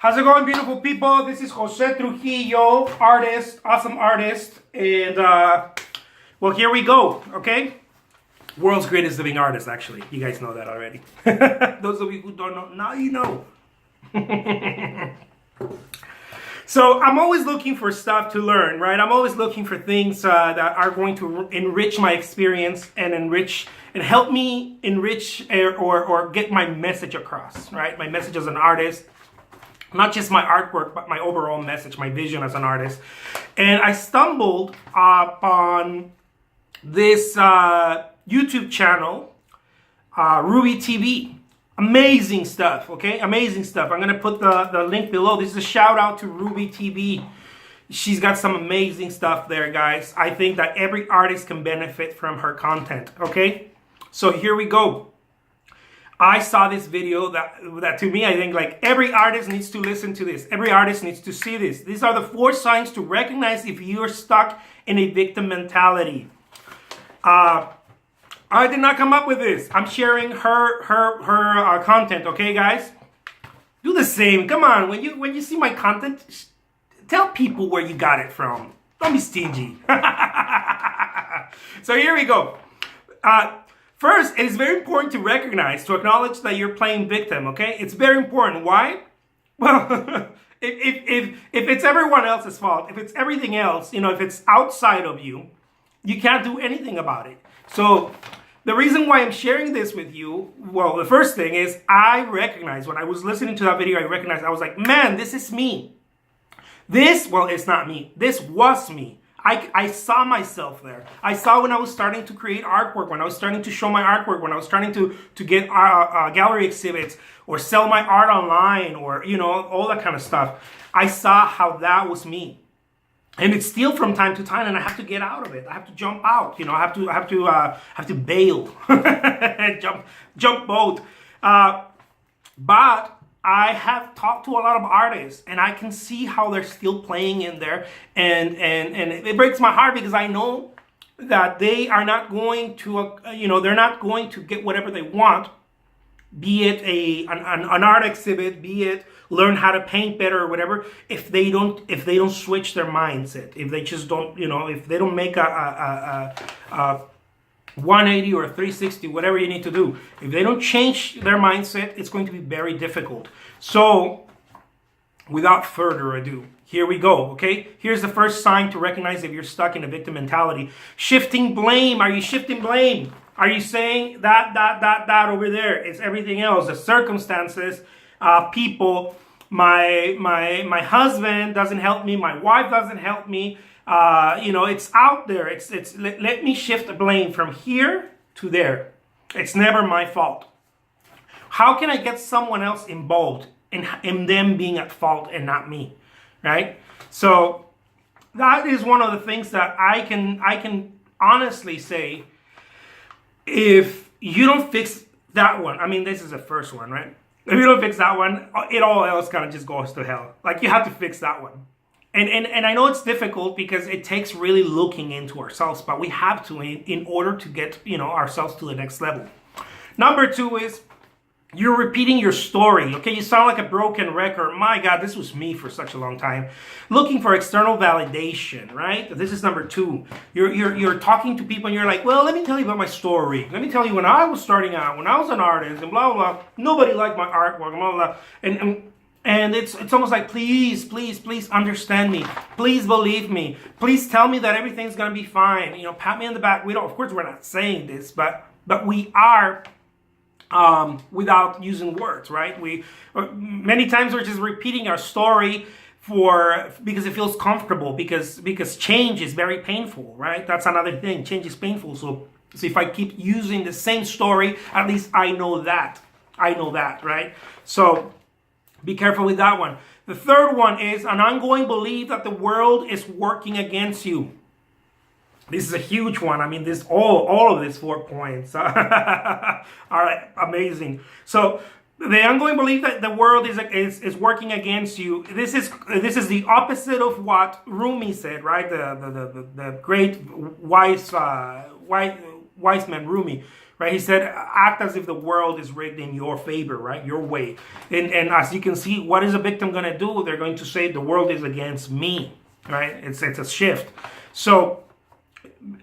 How's it going, beautiful people? This is Jose Trujillo, artist, awesome artist. And, well, here we go, okay? World's greatest living artist, actually. You guys know that already. Those of you who don't know, now you know. So I'm always looking for stuff to learn, right? I'm always looking for things that are going to enrich my experience and help me enrich or get my message across, right? My message as an artist. Not just my artwork, but my overall message, my vision as an artist. And I stumbled upon this YouTube channel, Ruby TV. Amazing stuff, okay? Amazing stuff. I'm going to put the link below. This is a shout out to Ruby TV. She's got some amazing stuff there, guys. I think that every artist can benefit from her content, okay? So here we go. I saw this video that to me, I think like every artist needs to listen to this. Every artist needs to see this. These are the 4 signs to recognize if you're stuck in a victim mentality. I did not come up with this. I'm sharing her content, okay, guys? Do the same. Come on, when you see my content, tell people where you got it from. Don't be stingy. So here we go. First, it is very important to recognize, to acknowledge that you're playing victim, okay? It's very important. Why? Well, if it's everyone else's fault, if it's everything else, if it's outside of you, you can't do anything about it. So the reason why I'm sharing this with you, well, the first thing is I recognize, when I was listening to that video, I was like, man, this is me. Well, it's not me. This was me. I saw myself there. I saw when I was starting to create artwork, when I was starting to show my artwork, when I was starting to get gallery exhibits or sell my art online or, all that kind of stuff. I saw how that was me. And it's still from time to time, and I have to get out of it. I have to jump out. I have to bail, jump boat. But I have talked to a lot of artists, and I can see how they're still playing in there, and it breaks my heart because I know that they are not going to, they're not going to get whatever they want, be it an art exhibit, be it learn how to paint better or whatever, if they don't switch their mindset, if they just don't, if they don't make a 180 or 360, whatever you need to do. If they don't change their mindset, it's going to be very difficult. So, without further ado, here we go, okay? Here's the first sign to recognize if you're stuck in a victim mentality. Shifting blame. Are you shifting blame? Are you saying that over there? It's everything else, the circumstances, people. My husband doesn't help me. My wife doesn't help me. It's out there. Let me shift the blame from here to there. It's never my fault. How can I get someone else involved in them being at fault and not me, right? So that is one of the things that I can honestly say. If you don't fix that one, I mean, this is the first one, right? If you don't fix that one, it all else kind of just goes to hell. Like, you have to fix that one. And I know it's difficult because it takes really looking into ourselves, but we have to in order to get, ourselves to the next level. Number 2 is you're repeating your story. Okay, you sound like a broken record. My God, this was me for such a long time. Looking for external validation, right? This is number 2. You're talking to people and you're like, well, let me tell you about my story. Let me tell you when I was starting out, when I was an artist and blah, blah, blah. Nobody liked my artwork, blah, blah, blah. And it's almost like, please understand me. Please believe me. Please tell me that everything's going to be fine. Pat me on the back. Of course, we're not saying this, but we are without using words, right? Many times we're just repeating our story because it feels comfortable, because change is very painful, right? That's another thing. Change is painful. So if I keep using the same story, at least I know that, right? So be careful with that one. The third one is an ongoing belief that the world is working against you. This is a huge one. I mean, all of these 4 points are amazing. So the ongoing belief that the world is working against you. This is the opposite of what Rumi said, right? The great wise wise man Rumi, right? He said, act as if the world is rigged in your favor, right? Your way. And as you can see, what is a victim going to do? They're going to say the world is against me, right? It's a shift. So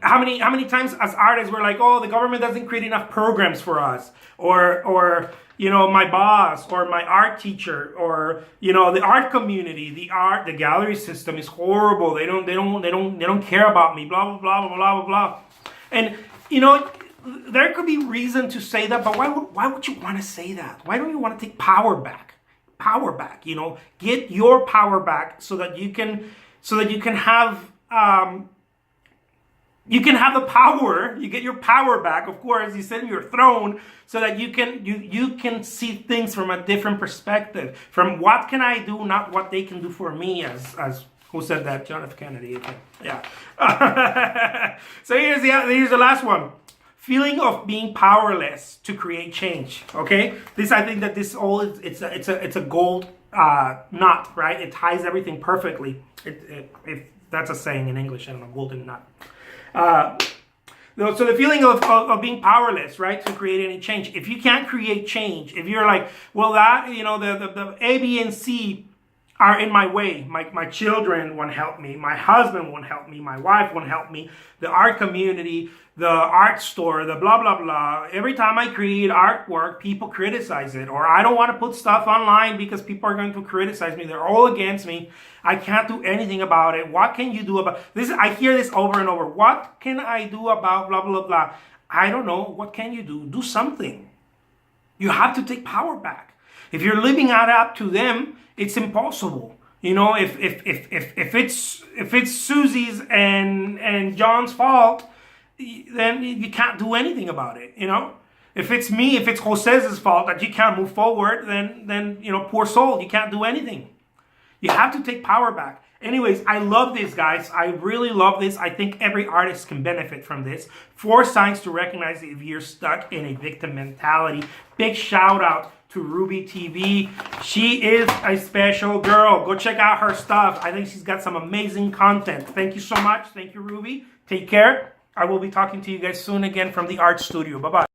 how many times as artists we're like, oh, the government doesn't create enough programs for us, or you know, my boss or my art teacher, or you know, the art community, the gallery system is horrible. They don't care about me. Blah blah blah blah blah blah. And you know, there could be reason to say that, but why would you want to say that? Why don't you want to take power back? Power back. You know, get your power back so that you can have. You can have the power. You get your power back. Of course, you sit in your throne so that you can see things from a different perspective. From what can I do, not what they can do for me. As who said that? John F. Kennedy. Okay. Yeah. So here's the last one. Feeling of being powerless to create change. Okay. I think that this all it's a gold knot, right? It ties everything perfectly. If that's a saying in English, I don't know, golden knot. So the feeling of being powerless, right, to create any change. If you can't create change, if you're like, well, that, you know, the A, B, and C are in my way. My children won't help me. My husband won't help me. My wife won't help me. The art community, the art store, the blah, blah, blah. Every time I create artwork, people criticize it. Or I don't want to put stuff online because people are going to criticize me. They're all against me. I can't do anything about it. What can you do about this? I hear this over and over. What can I do about blah, blah, blah? I don't know. What can you do? Do something. You have to take power back. If you're living out up to them, it's impossible. You know, if it's Susie's and John's fault, then you can't do anything about it. You know, if it's me, if it's Jose's fault that you can't move forward, then you know, poor soul, you can't do anything. You have to take power back. Anyways, I love this, guys. I really love this. I think every artist can benefit from this. 4 signs to recognize if you're stuck in a victim mentality. Big shout out to Ruby TV. She is a special girl. Go check out her stuff. I think she's got some amazing content. Thank you so much. Thank you, Ruby. Take care. I will be talking to you guys soon again from the art studio. Bye-bye.